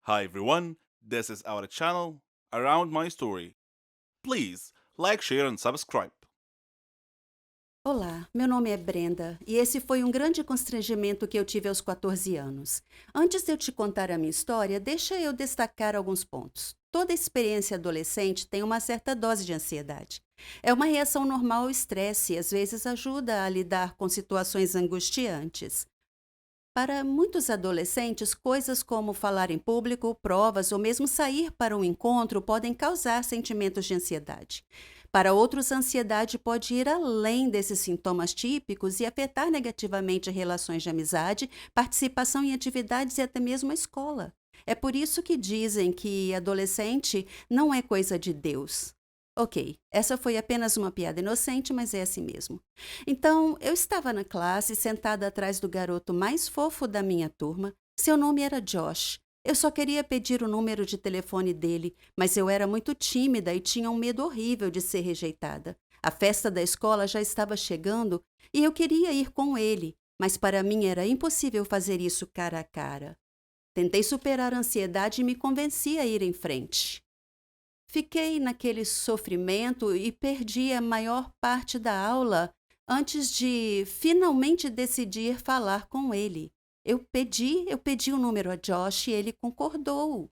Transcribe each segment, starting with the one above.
Hi everyone, this is our channel Around My Story. Please like, share and subscribe. Olá, meu nome é Brenda e esse foi um grande constrangimento que eu tive aos 14 anos. Antes de eu te contar a minha história, deixa eu destacar alguns pontos. Toda experiência adolescente tem uma certa dose de ansiedade. É uma reação normal ao estresse e às vezes ajuda a lidar com situações angustiantes. Para muitos adolescentes, coisas como falar em público, provas ou mesmo sair para um encontro podem causar sentimentos de ansiedade. Para outros, a ansiedade pode ir além desses sintomas típicos e afetar negativamente relações de amizade, participação em atividades e até mesmo a escola. É por isso que dizem que adolescente não é coisa de Deus. Ok, essa foi apenas uma piada inocente, mas é assim mesmo. Então, eu estava na classe, sentada atrás do garoto mais fofo da minha turma. Seu nome era Josh. Eu só queria pedir o número de telefone dele, mas eu era muito tímida e tinha um medo horrível de ser rejeitada. A festa da escola já estava chegando e eu queria ir com ele, mas para mim era impossível fazer isso cara a cara. Tentei superar a ansiedade e me convenci a ir em frente. Fiquei naquele sofrimento e perdi a maior parte da aula antes de finalmente decidir falar com ele. Eu pedi o número a Josh e ele concordou.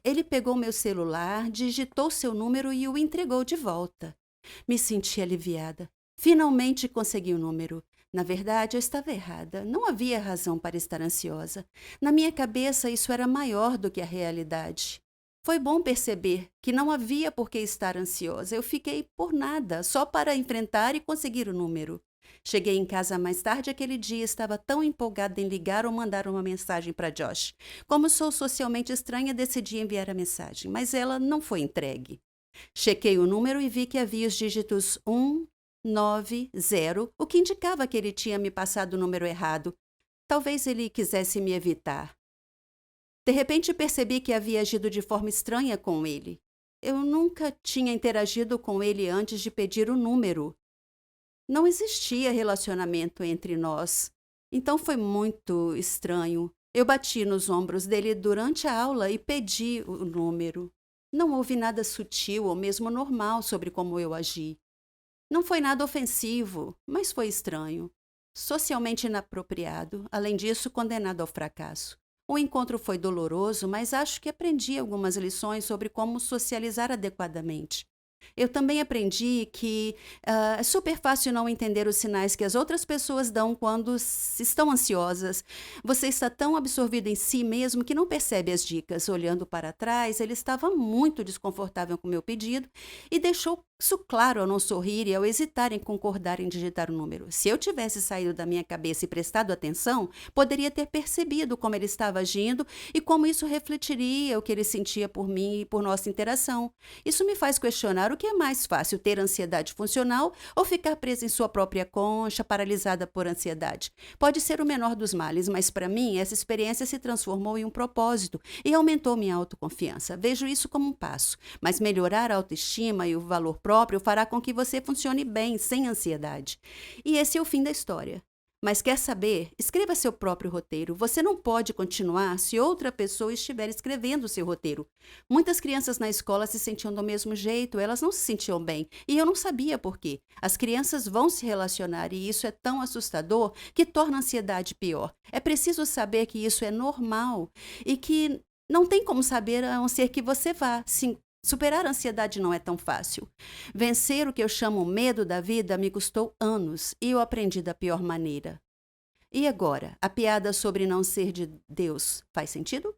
Ele pegou meu celular, digitou seu número e o entregou de volta. Me senti aliviada. Finalmente consegui o número. Na verdade, eu estava errada. Não havia razão para estar ansiosa. Na minha cabeça, isso era maior do que a realidade. Foi bom perceber que não havia por que estar ansiosa. Eu fiquei por nada, só para enfrentar e conseguir o número. Cheguei em casa mais tarde aquele dia e estava tão empolgada em ligar ou mandar uma mensagem para Josh. Como sou socialmente estranha, decidi enviar a mensagem, mas ela não foi entregue. Chequei o número e vi que havia os dígitos 190, o que indicava que ele tinha me passado o número errado. Talvez ele quisesse me evitar. De repente percebi que havia agido de forma estranha com ele. Eu nunca tinha interagido com ele antes de pedir o número. Não existia relacionamento entre nós. Então foi muito estranho. Eu bati nos ombros dele durante a aula e pedi o número. Não houve nada sutil ou mesmo normal sobre como eu agi. Não foi nada ofensivo, mas foi estranho. Socialmente inapropriado, além disso, condenado ao fracasso. O encontro foi doloroso, mas acho que aprendi algumas lições sobre como socializar adequadamente. Eu também aprendi que é super fácil não entender os sinais que as outras pessoas dão quando estão ansiosas. Você está tão absorvido em si mesmo que não percebe as dicas. Olhando para trás, ele estava muito desconfortável com o meu pedido e deixou isso claro ao não sorrir e ao hesitar em concordar em digitar o número. Se eu tivesse saído da minha cabeça e prestado atenção, poderia ter percebido como ele estava agindo e como isso refletiria o que ele sentia por mim e por nossa interação. Isso me faz questionar o que é mais fácil, ter ansiedade funcional ou ficar presa em sua própria concha, paralisada por ansiedade. Pode ser o menor dos males, mas para mim essa experiência se transformou em um propósito e aumentou minha autoconfiança. Vejo isso como um passo, mas melhorar a autoestima e o valor próprio fará com que você funcione bem, sem ansiedade. E esse é o fim da história. Mas quer saber? Escreva seu próprio roteiro. Você não pode continuar se outra pessoa estiver escrevendo o seu roteiro. Muitas crianças na escola se sentiam do mesmo jeito, elas não se sentiam bem. E eu não sabia por quê. As crianças vão se relacionar e isso é tão assustador que torna a ansiedade pior. É preciso saber que isso é normal e que não tem como saber a não ser que você vá. Sim, superar a ansiedade não é tão fácil. Vencer o que eu chamo medo da vida me custou anos e eu aprendi da pior maneira. E agora, a piada sobre não ser de Deus faz sentido?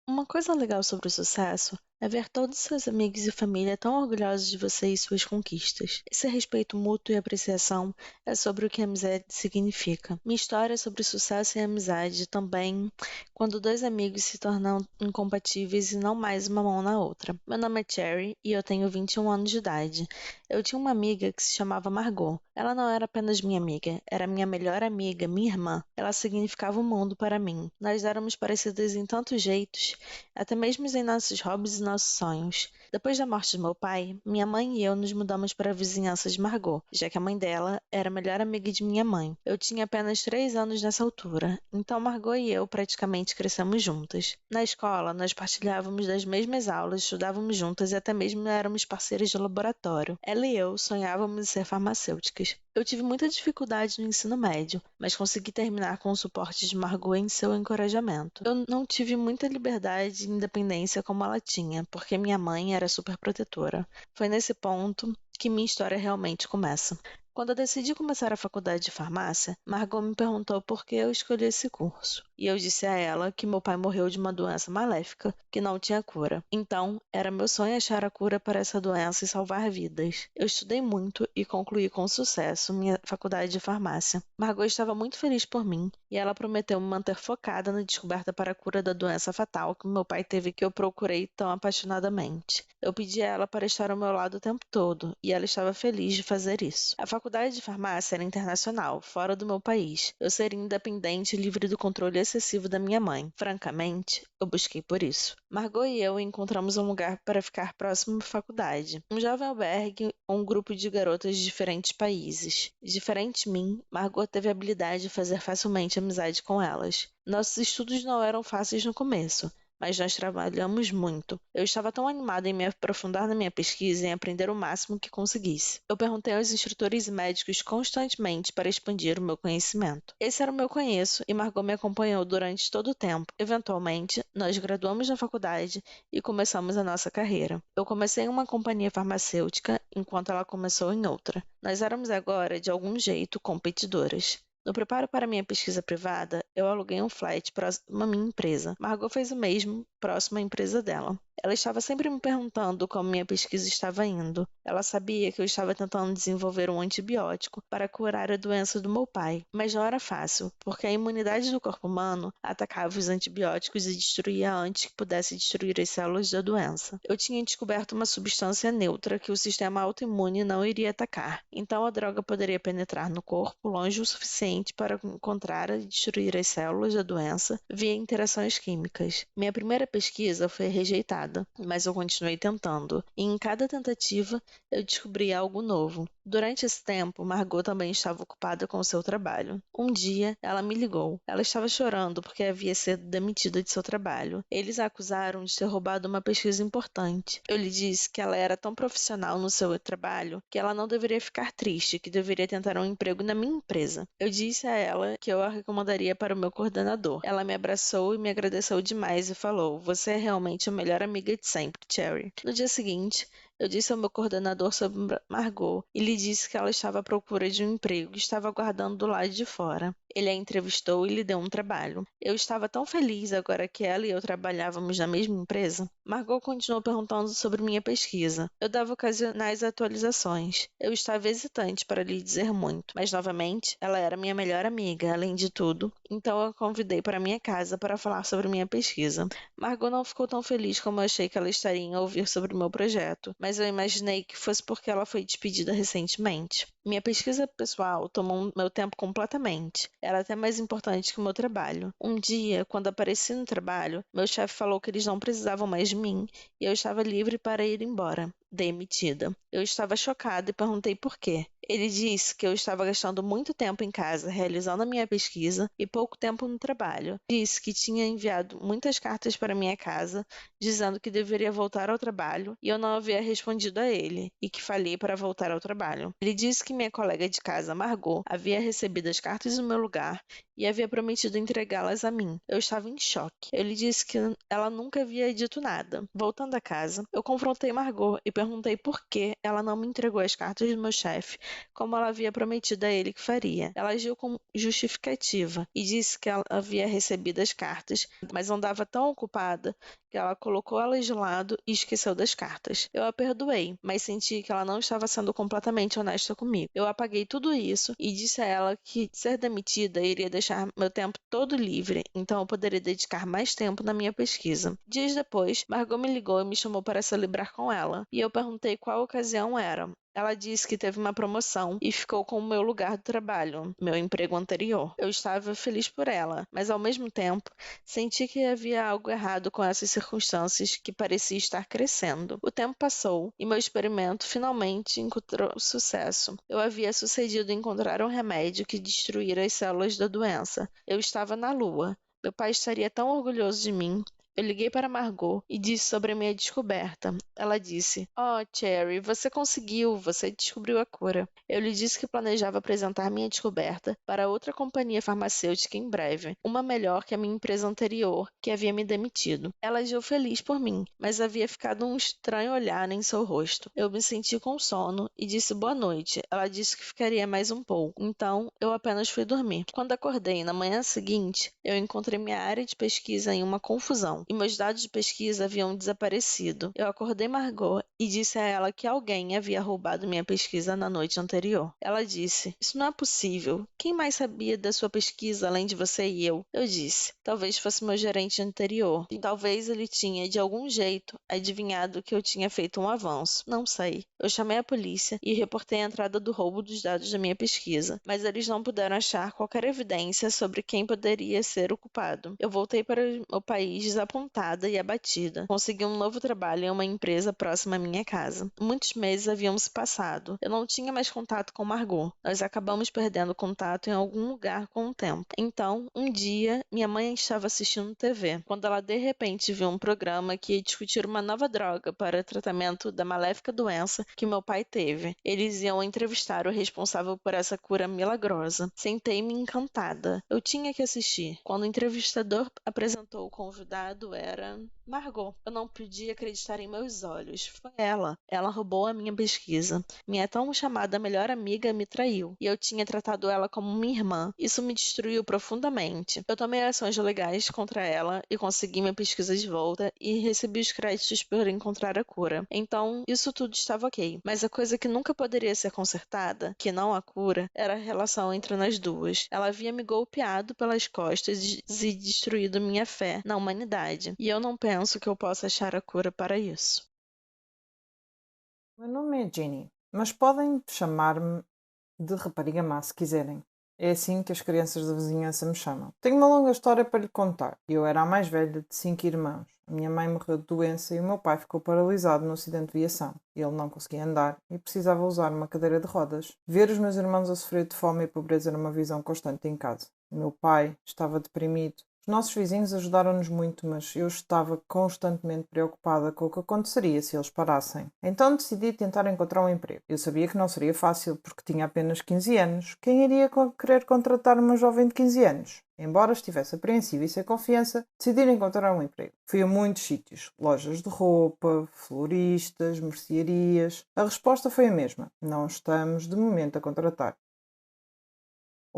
Uma coisa legal sobre o sucesso é ver todos seus amigos e família tão orgulhosos de você e suas conquistas. Esse respeito mútuo e apreciação é sobre o que amizade significa. Minha história é sobre sucesso e amizade também, quando dois amigos se tornam incompatíveis e não mais uma mão na outra. Meu nome é Cherry e eu tenho 21 anos de idade. Eu tinha uma amiga que se chamava Margot. Ela não era apenas minha amiga, era minha melhor amiga, minha irmã. Ela significava o mundo para mim. Nós éramos parecidas em tantos jeitos, até mesmo em nossos hobbies e nossos sonhos. Depois da morte de meu pai, minha mãe e eu nos mudamos para a vizinhança de Margot, já que a mãe dela era a melhor amiga de minha mãe. Eu tinha apenas 3 anos nessa altura, então Margot e eu praticamente crescemos juntas. Na escola, nós partilhávamos das mesmas aulas, estudávamos juntas e até mesmo éramos parceiras de laboratório. Ela e eu sonhávamos em ser farmacêuticas. Eu tive muita dificuldade no ensino médio, mas consegui terminar com o suporte de Margot em seu encorajamento. Eu não tive muita liberdade e independência como ela tinha, porque minha mãe era super protetora. Foi nesse ponto que minha história realmente começa. Quando eu decidi começar a faculdade de farmácia, Margot me perguntou por que eu escolhi esse curso. E eu disse a ela que meu pai morreu de uma doença maléfica que não tinha cura. Então, era meu sonho achar a cura para essa doença e salvar vidas. Eu estudei muito e concluí com sucesso minha faculdade de farmácia. Margot estava muito feliz por mim e ela prometeu me manter focada na descoberta para a cura da doença fatal que meu pai teve que eu procurei tão apaixonadamente. Eu pedi a ela para estar ao meu lado o tempo todo e ela estava feliz de fazer isso. A faculdade de farmácia era internacional, fora do meu país. Eu seria independente e livre do controle excessivo da minha mãe. Francamente, eu busquei por isso. Margot e eu encontramos um lugar para ficar próximo à faculdade. Um jovem albergue ou um grupo de garotas de diferentes países. Diferente de mim, Margot teve a habilidade de fazer facilmente amizade com elas. Nossos estudos não eram fáceis no começo, mas nós trabalhamos muito. Eu estava tão animada em me aprofundar na minha pesquisa e em aprender o máximo que conseguisse. Eu perguntei aos instrutores e médicos constantemente para expandir o meu conhecimento. Esse era o meu conheço e Margot me acompanhou durante todo o tempo. Eventualmente, nós graduamos na faculdade e começamos a nossa carreira. Eu comecei em uma companhia farmacêutica, enquanto ela começou em outra. Nós éramos agora, de algum jeito, competidoras. No preparo para minha pesquisa privada, eu aluguei um flat próximo à minha empresa. Margot fez o mesmo, próximo à empresa dela. Ela estava sempre me perguntando como minha pesquisa estava indo. Ela sabia que eu estava tentando desenvolver um antibiótico para curar a doença do meu pai, mas não era fácil, porque a imunidade do corpo humano atacava os antibióticos e destruía antes que pudesse destruir as células da doença. Eu tinha descoberto uma substância neutra que o sistema autoimune não iria atacar, então a droga poderia penetrar no corpo longe o suficiente para encontrar e destruir as células da doença via interações químicas. Minha primeira pesquisa foi rejeitada, mas eu continuei tentando, e em cada tentativa eu descobri algo novo. Durante esse tempo, Margot também estava ocupada com o seu trabalho. Um dia, ela me ligou. Ela estava chorando porque havia sido demitida de seu trabalho. Eles a acusaram de ter roubado uma pesquisa importante. Eu lhe disse que ela era tão profissional no seu trabalho que ela não deveria ficar triste, que deveria tentar um emprego na minha empresa. Eu disse a ela que eu a recomendaria para o meu coordenador. Ela me abraçou e me agradeceu demais e falou: "Você é realmente a melhor amiga de sempre, Cherry." No dia seguinte, eu disse ao meu coordenador sobre Margot e lhe disse que ela estava à procura de um emprego e estava aguardando do lado de fora. Ele a entrevistou e lhe deu um trabalho. Eu estava tão feliz agora que ela e eu trabalhávamos na mesma empresa. Margot continuou perguntando sobre minha pesquisa. Eu dava ocasionais atualizações. Eu estava hesitante para lhe dizer muito, mas novamente, ela era minha melhor amiga, além de tudo, então eu a convidei para minha casa para falar sobre minha pesquisa. Margot não ficou tão feliz como eu achei que ela estaria em ouvir sobre o meu projeto, mas eu imaginei que fosse porque ela foi despedida recentemente. Minha pesquisa pessoal tomou meu tempo completamente. Era até mais importante que o meu trabalho. Um dia, quando apareci no trabalho, meu chefe falou que eles não precisavam mais de mim e eu estava livre para ir embora. Demitida. Eu estava chocada e perguntei por quê. Ele disse que eu estava gastando muito tempo em casa realizando a minha pesquisa e pouco tempo no trabalho. Disse que tinha enviado muitas cartas para minha casa dizendo que deveria voltar ao trabalho e eu não havia respondido a ele e que falhei para voltar ao trabalho. Ele disse que minha colega de casa, Margot, havia recebido as cartas no meu lugar e havia prometido entregá-las a mim. Eu estava em choque. Ele disse que ela nunca havia dito nada. Voltando a casa, eu confrontei Margot e perguntei por que ela não me entregou as cartas do meu chefe, como ela havia prometido a ele que faria. Ela agiu com justificativa e disse que ela havia recebido as cartas, mas andava tão ocupada que ela colocou elas de lado e esqueceu das cartas. Eu a perdoei, mas senti que ela não estava sendo completamente honesta comigo. Eu apaguei tudo isso e disse a ela que ser demitida iria deixar meu tempo todo livre, então eu poderia dedicar mais tempo na minha pesquisa. Dias depois, Margot me ligou e me chamou para celebrar com ela, e eu perguntei qual ocasião era. Ela disse que teve uma promoção e ficou com o meu lugar de trabalho, meu emprego anterior. Eu estava feliz por ela, mas ao mesmo tempo senti que havia algo errado com essas circunstâncias que parecia estar crescendo. O tempo passou e meu experimento finalmente encontrou sucesso. Eu havia sucedido em encontrar um remédio que destruíra as células da doença. Eu estava na Lua. Meu pai estaria tão orgulhoso de mim. Eu liguei para Margot e disse sobre a minha descoberta. Ela disse: "Oh, Cherry, você conseguiu, você descobriu a cura." Eu lhe disse que planejava apresentar minha descoberta para outra companhia farmacêutica em breve, uma melhor que a minha empresa anterior, que havia me demitido. Ela agiu feliz por mim, mas havia ficado um estranho olhar em seu rosto. Eu me senti com sono e disse boa noite. Ela disse que ficaria mais um pouco, então eu apenas fui dormir. Quando acordei na manhã seguinte, eu encontrei minha área de pesquisa em uma confusão e meus dados de pesquisa haviam desaparecido. Eu acordei Margot e disse a ela que alguém havia roubado minha pesquisa na noite anterior. Ela disse: "Isso não é possível. Quem mais sabia da sua pesquisa além de você e eu?" Eu disse: "Talvez fosse meu gerente anterior. E talvez ele tinha, de algum jeito, adivinhado que eu tinha feito um avanço. Não sei." Eu chamei a polícia e reportei a entrada do roubo dos dados da minha pesquisa, mas eles não puderam achar qualquer evidência sobre quem poderia ser o culpado. Eu voltei para o país desapontada e abatida. Consegui um novo trabalho em uma empresa próxima à minha casa. Muitos meses haviam se passado. Eu não tinha mais contato com Margot. Nós acabamos perdendo contato em algum lugar com o tempo. Então, um dia, minha mãe estava assistindo TV, quando ela de repente viu um programa que ia discutir uma nova droga para tratamento da maléfica doença que meu pai teve. Eles iam entrevistar o responsável por essa cura milagrosa. Sentei-me encantada. Eu tinha que assistir. Quando o entrevistador apresentou o convidado, era Margot. Eu não podia acreditar em meus olhos. Foi ela. Ela roubou a minha pesquisa. Minha tão chamada melhor amiga me traiu, e eu tinha tratado ela como minha irmã. Isso me destruiu profundamente. Eu tomei ações legais contra ela e consegui minha pesquisa de volta e recebi os créditos por encontrar a cura. Então, isso tudo estava ok. Mas a coisa que nunca poderia ser consertada, que não a cura, era a relação entre nós duas. Ela havia me golpeado pelas costas e destruído minha fé na humanidade. E eu não penso que eu possa achar a cura para isso. Meu nome é Jenny, mas podem chamar-me de rapariga má se quiserem. É assim que as crianças da vizinhança me chamam. Tenho uma longa história para lhe contar. Eu era a mais velha de 5 irmãos. A minha mãe morreu de doença e o meu pai ficou paralisado no acidente de viação. Ele não conseguia andar e precisava usar uma cadeira de rodas. Ver os meus irmãos a sofrer de fome e pobreza era uma visão constante em casa. O meu pai estava deprimido. Os nossos vizinhos ajudaram-nos muito, mas eu estava constantemente preocupada com o que aconteceria se eles parassem. Então decidi tentar encontrar um emprego. Eu sabia que não seria fácil, porque tinha apenas 15 anos. Quem iria querer contratar uma jovem de 15 anos? Embora estivesse apreensiva e sem confiança, decidi encontrar um emprego. Fui a muitos sítios, lojas de roupa, floristas, mercearias. A resposta foi a mesma: não estamos de momento a contratar.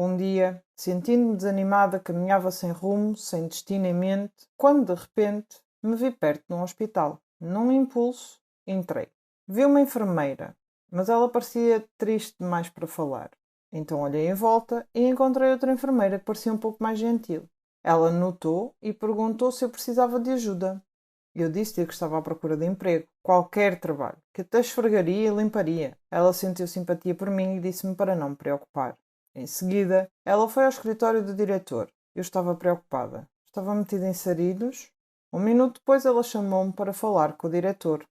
Um dia, sentindo-me desanimada, caminhava sem rumo, sem destino em mente, quando de repente me vi perto de um hospital. Num impulso, entrei. Vi uma enfermeira, mas ela parecia triste demais para falar. Então olhei em volta e encontrei outra enfermeira que parecia um pouco mais gentil. Ela notou e perguntou se eu precisava de ajuda. Eu disse-lhe que estava à procura de emprego, qualquer trabalho, que até esfregaria e limparia. Ela sentiu simpatia por mim e disse-me para não me preocupar. Em seguida, ela foi ao escritório do diretor. Eu estava preocupada. Estava metida em sarilhos. Um minuto depois ela chamou-me para falar com o diretor.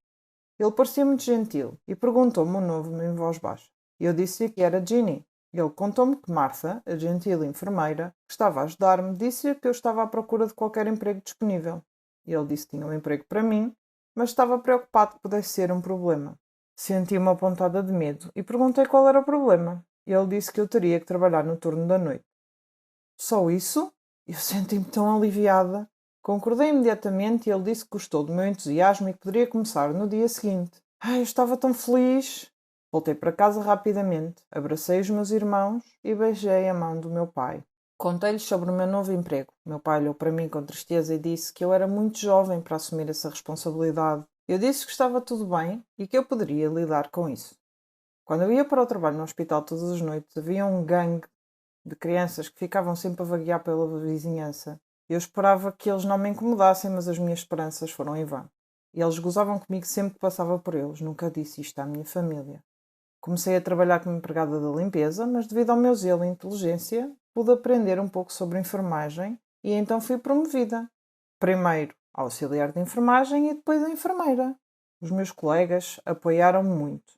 Ele parecia muito gentil e perguntou-me o nome em voz baixa. Eu disse-lhe que era Ginny. Ele contou-me que Martha, a gentil enfermeira, que estava a ajudar-me, disse-lhe que eu estava à procura de qualquer emprego disponível. Ele disse que tinha um emprego para mim, mas estava preocupado que pudesse ser um problema. Senti uma pontada de medo e perguntei qual era o problema. Ele disse que eu teria que trabalhar no turno da noite. Só isso? Eu senti-me tão aliviada. Concordei imediatamente e ele disse que gostou do meu entusiasmo e que poderia começar no dia seguinte. Eu estava tão feliz. Voltei para casa rapidamente, abracei os meus irmãos e beijei a mão do meu pai. Contei-lhes sobre o meu novo emprego. Meu pai olhou para mim com tristeza e disse que eu era muito jovem para assumir essa responsabilidade. Eu disse que estava tudo bem e que eu poderia lidar com isso. Quando eu ia para o trabalho no hospital todas as noites, havia um gangue de crianças que ficavam sempre a vaguear pela vizinhança. Eu esperava que eles não me incomodassem, mas as minhas esperanças foram em vão. E eles gozavam comigo sempre que passava por eles. Nunca disse isto à minha família. Comecei a trabalhar como empregada da limpeza, mas devido ao meu zelo e inteligência, pude aprender um pouco sobre enfermagem e então fui promovida. Primeiro auxiliar de enfermagem e depois a enfermeira. Os meus colegas apoiaram-me muito.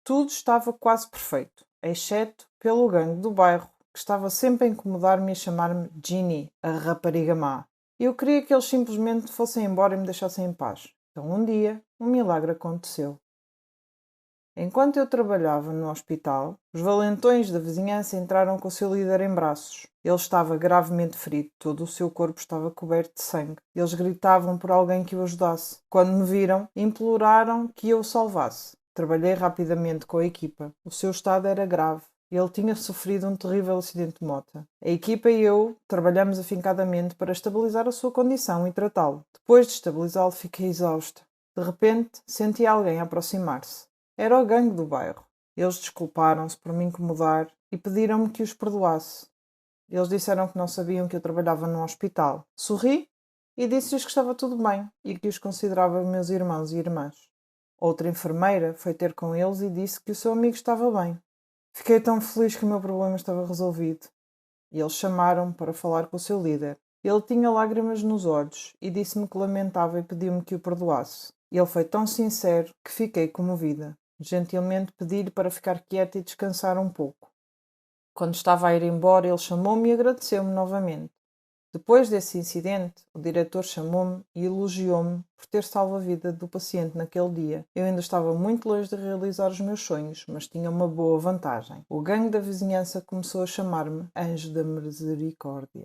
Tudo estava quase perfeito, exceto pelo gangue do bairro, que estava sempre a incomodar-me e a chamar-me Ginny, a rapariga má. Eu queria que eles simplesmente fossem embora e me deixassem em paz. Então um dia, um milagre aconteceu. Enquanto eu trabalhava no hospital, os valentões da vizinhança entraram com o seu líder em braços. Ele estava gravemente ferido, todo o seu corpo estava coberto de sangue. Eles gritavam por alguém que o ajudasse. Quando me viram, imploraram que eu o salvasse. Trabalhei rapidamente com a equipa. O seu estado era grave. Ele tinha sofrido um terrível acidente de moto. A equipa e eu trabalhamos afincadamente para estabilizar a sua condição e tratá-lo. Depois de estabilizá-lo, fiquei exausta. De repente, senti alguém aproximar-se. Era o gangue do bairro. Eles desculparam-se por me incomodar e pediram-me que os perdoasse. Eles disseram que não sabiam que eu trabalhava num hospital. Sorri e disse-lhes que estava tudo bem e que os considerava meus irmãos e irmãs. Outra enfermeira foi ter com eles e disse que o seu amigo estava bem. Fiquei tão feliz que o meu problema estava resolvido. E eles chamaram-me para falar com o seu líder. Ele tinha lágrimas nos olhos e disse-me que lamentava e pediu-me que o perdoasse. Ele foi tão sincero que fiquei comovida. Gentilmente pedi-lhe para ficar quieta e descansar um pouco. Quando estava a ir embora, ele chamou-me e agradeceu-me novamente. Depois desse incidente, o diretor chamou-me e elogiou-me por ter salvo a vida do paciente naquele dia. Eu ainda estava muito longe de realizar os meus sonhos, mas tinha uma boa vantagem. O gangue da vizinhança começou a chamar-me Anjo da Misericórdia.